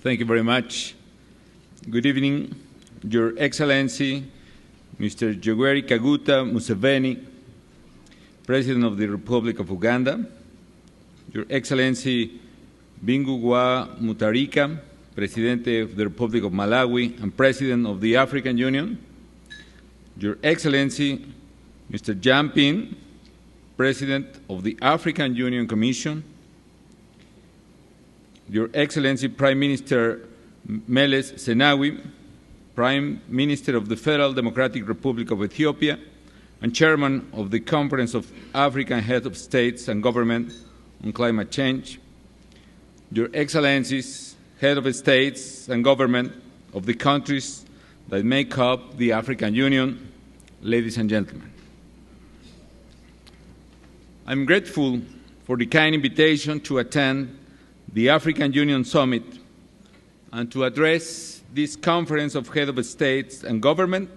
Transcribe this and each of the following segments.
Thank you very much. Good evening, Your Excellency, Mr. Yoweri Kaguta Museveni, President of the Republic of Uganda, Your Excellency Bingu wa Mutharika, Presidente of the Republic of Malawi and President of the African Union, Your Excellency Mr. Jampin, President of the African Union Commission, Your Excellency Prime Minister Meles Zenawi, Prime Minister of the Federal Democratic Republic of Ethiopia and Chairman of the Conference of African Heads of States and Government on Climate Change, Your Excellencies, Head of States and Government of the countries that make up the African Union, ladies and gentlemen. I'm grateful for the kind invitation to attend the African Union Summit and to address this Conference of Heads of States and Government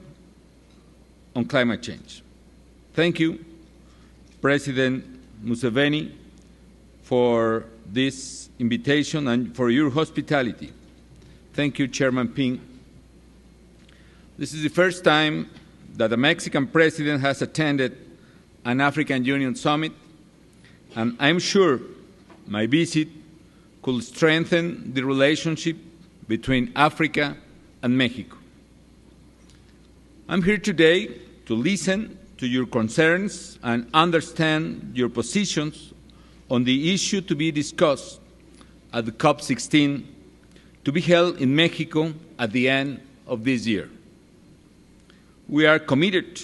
on climate change. Thank you, President Museveni, for this invitation and for your hospitality. Thank you, Chairman Ping. This is the first time that a Mexican president has attended an African Union Summit, and I'm sure my visit could strengthen the relationship between Africa and Mexico. I'm here today to listen to your concerns and understand your positions on the issue to be discussed at the COP16 to be held in Mexico at the end of this year. We are committed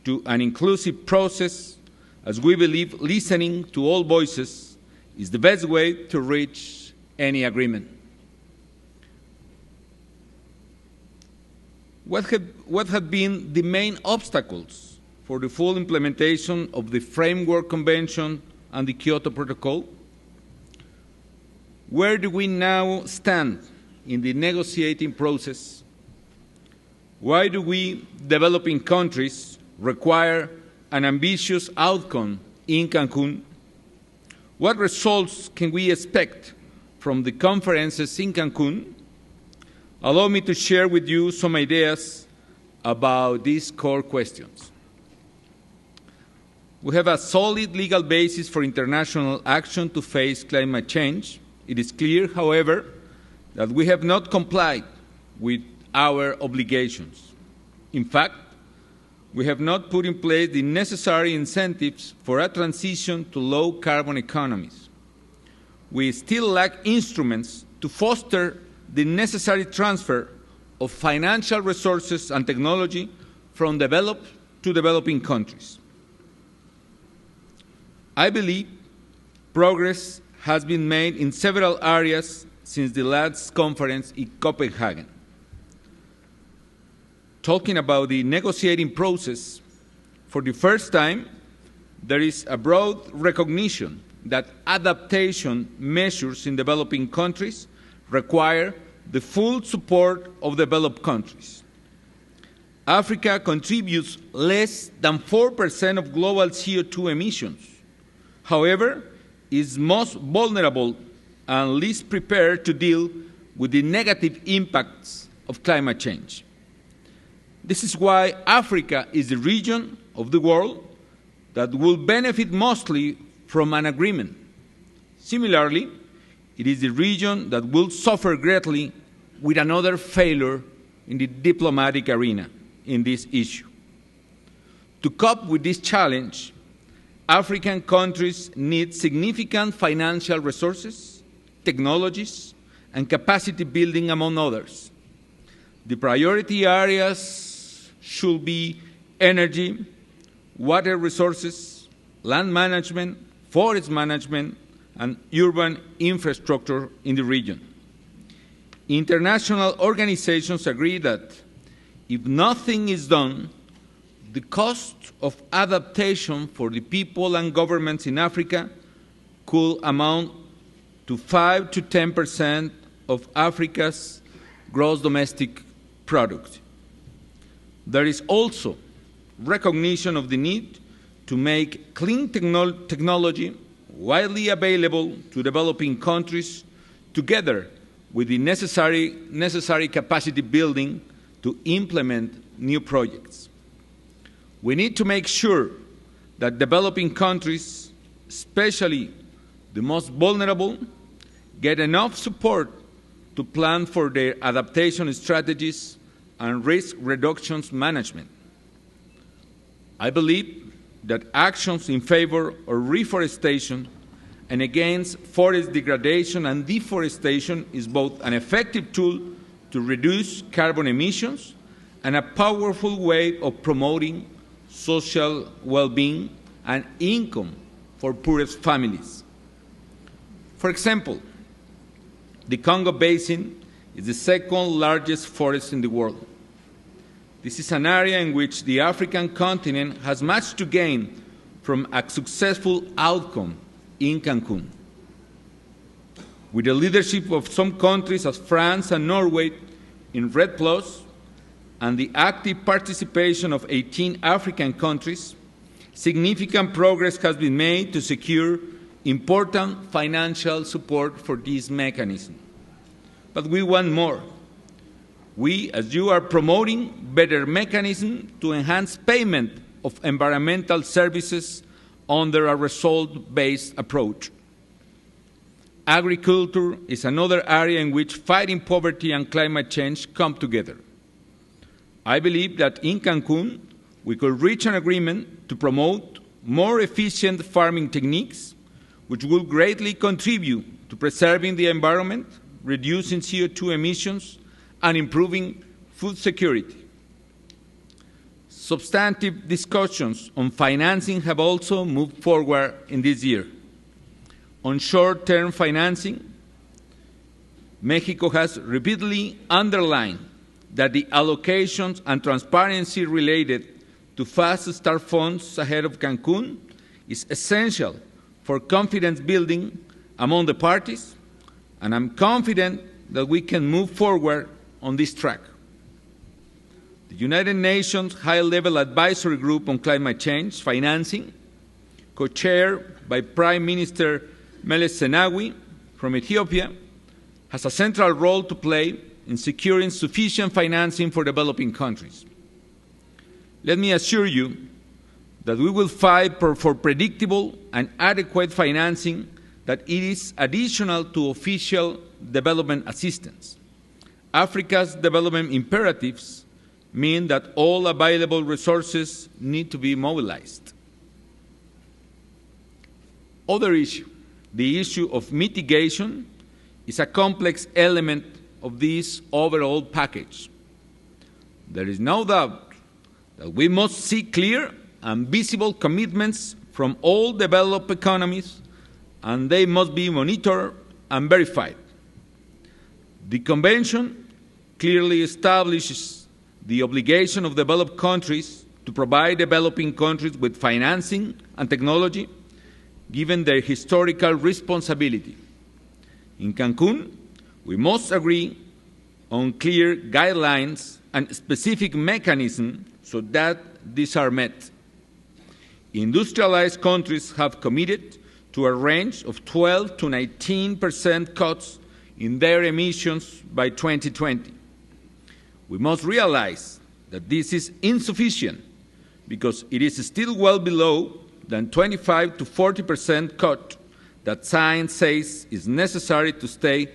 to an inclusive process as we believe listening to all voices is the best way to reach any agreement. What have been the main obstacles for the full implementation of the Framework Convention and the Kyoto Protocol? Where do we now stand in the negotiating process? Why do we, developing countries, require an ambitious outcome in Cancun? What results can we expect from the conferences in Cancun? Allow me to share with you some ideas about these core questions. We have a solid legal basis for international action to face climate change. It is clear, however, that we have not complied with our obligations. In fact, we have not put in place the necessary incentives for a transition to low-carbon economies. We still lack instruments to foster the necessary transfer of financial resources and technology from developed to developing countries. I believe progress has been made in several areas since the last conference in Copenhagen. Talking about the negotiating process, for the first time, there is a broad recognition that adaptation measures in developing countries require the full support of developed countries. Africa contributes less than 4% of global CO2 emissions. However, is most vulnerable and least prepared to deal with the negative impacts of climate change. This is why Africa is the region of the world that will benefit mostly from an agreement. Similarly, it is the region that will suffer greatly with another failure in the diplomatic arena in this issue. To cope with this challenge, African countries need significant financial resources, technologies, and capacity building, among others. The priority areas should be energy, water resources, land management, forest management, and urban infrastructure in the region. International organizations agree that if nothing is done, the cost of adaptation for the people and governments in Africa could amount to 5 to 10% of Africa's gross domestic product. There is also recognition of the need to make clean technology widely available to developing countries, together with the necessary capacity building to implement new projects. We need to make sure that developing countries, especially the most vulnerable, get enough support to plan for their adaptation strategies and risk reduction management. I believe that actions in favor of reforestation and against forest degradation and deforestation is both an effective tool to reduce carbon emissions and a powerful way of promoting social well-being and income for poorest families. For example, the Congo Basin is the second largest forest in the world. This is an area in which the African continent has much to gain from a successful outcome in Cancun. With the leadership of some countries as France and Norway in REDD+, and the active participation of 18 African countries, significant progress has been made to secure important financial support for this mechanism. But we want more. We, as you, are promoting better mechanisms to enhance payment of environmental services under a result-based approach. Agriculture is another area in which fighting poverty and climate change come together. I believe that in Cancun, we could reach an agreement to promote more efficient farming techniques, which will greatly contribute to preserving the environment, reducing CO2 emissions, and improving food security. Substantive discussions on financing have also moved forward in this year. On short-term financing, Mexico has repeatedly underlined that the allocations and transparency related to fast start funds ahead of Cancun is essential for confidence building among the parties, and I'm confident that we can move forward on this track. The United Nations High-Level Advisory Group on Climate Change Financing, co-chaired by Prime Minister Meles Zenawi from Ethiopia, has a central role to play in securing sufficient financing for developing countries. Let me assure you that we will fight for predictable and adequate financing that it is additional to official development assistance. Africa's development imperatives mean that all available resources need to be mobilized. Other issue, the issue of mitigation, is a complex element of this overall package. There is no doubt that we must see clear and visible commitments from all developed economies, and they must be monitored and verified. The Convention clearly establishes the obligation of developed countries to provide developing countries with financing and technology, given their historical responsibility. In Cancun, we must agree on clear guidelines and specific mechanisms so that these are met. Industrialized countries have committed to a range of 12 to 19% cuts in their emissions by 2020. We must realize that this is insufficient because it is still well below the 25 to 40% cut that science says is necessary to stay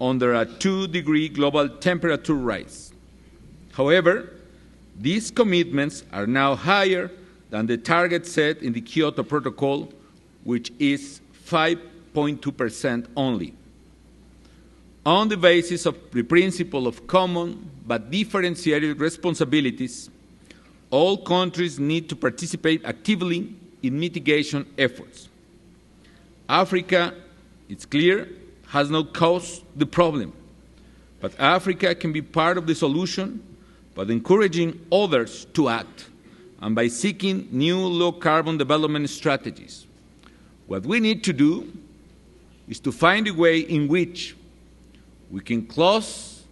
under a 2-degree global temperature rise. However, these commitments are now higher than the target set in the Kyoto Protocol, which is 5.2% only. On the basis of the principle of common but differentiated responsibilities, all countries need to participate actively in mitigation efforts. Africa, it's clear, has not caused the problem, but Africa can be part of the solution by encouraging others to act and by seeking new low-carbon development strategies. What we need to do is to find a way in which we can close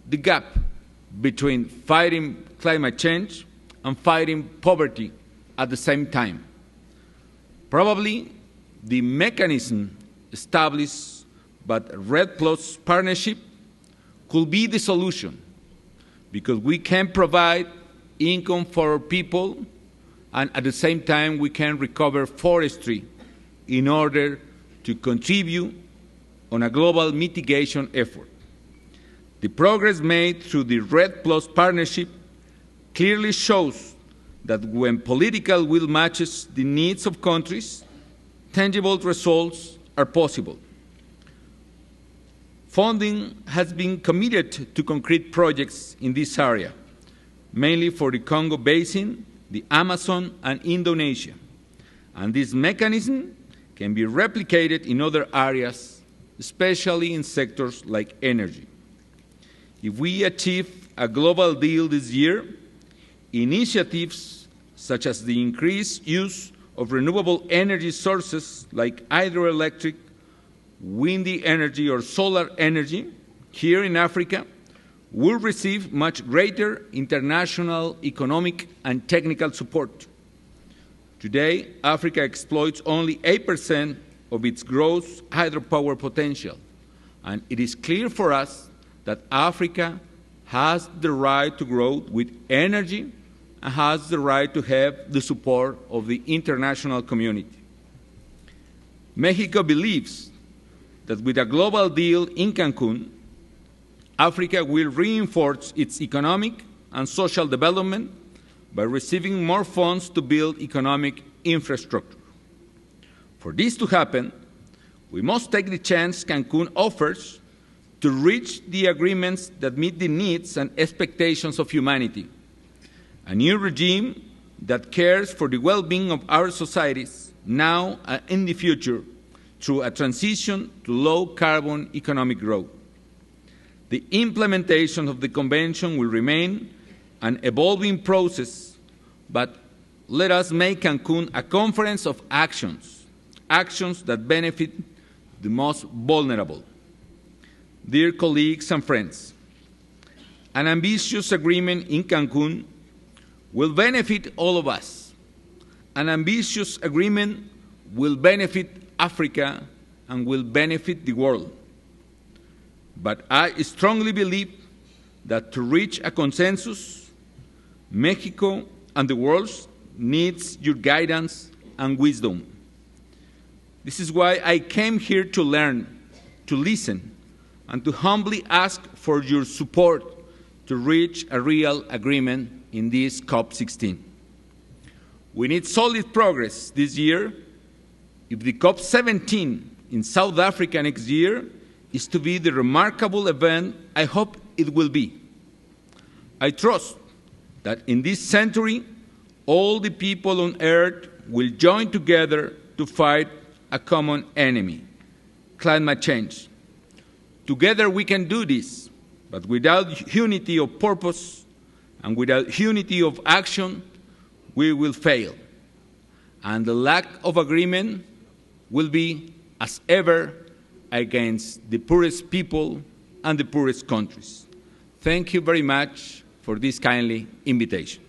the gap between fighting climate change and fighting poverty at the same time. Probably the mechanism established by the REDD+ partnership could be the solution, because we can provide income for our people, and at the same time we can recover forestry in order to contribute on a global mitigation effort. The progress made through the REDD+ partnership clearly shows that when political will matches the needs of countries, tangible results are possible. Funding has been committed to concrete projects in this area, mainly for the Congo Basin, the Amazon, and Indonesia. And this mechanism can be replicated in other areas, especially in sectors like energy. If we achieve a global deal this year, initiatives such as the increased use of renewable energy sources like hydroelectric, windy energy, or solar energy here in Africa will receive much greater international economic and technical support. Today, Africa exploits only 8% of its gross hydropower potential, and it is clear for us that Africa has the right to grow with energy and has the right to have the support of the international community. Mexico believes that with a global deal in Cancun, Africa will reinforce its economic and social development by receiving more funds to build economic infrastructure. For this to happen, we must take the chance Cancun offers to reach the agreements that meet the needs and expectations of humanity, a new regime that cares for the well-being of our societies now and in the future through a transition to low-carbon economic growth. The implementation of the Convention will remain an evolving process, but let us make Cancun a conference of actions, actions that benefit the most vulnerable. Dear colleagues and friends, an ambitious agreement in Cancun will benefit all of us. An ambitious agreement will benefit Africa and will benefit the world. But I strongly believe that to reach a consensus, Mexico and the world needs your guidance and wisdom. This is why I came here to learn, to listen, and to humbly ask for your support to reach a real agreement in this COP16. We need solid progress this year if the COP17 in South Africa next year is to be the remarkable event I hope it will be. I trust that in this century, all the people on earth will join together to fight a common enemy, climate change. Together we can do this, but without unity of purpose and without unity of action, we will fail. And the lack of agreement will be, as ever, against the poorest people and the poorest countries. Thank you very much for this kindly invitation.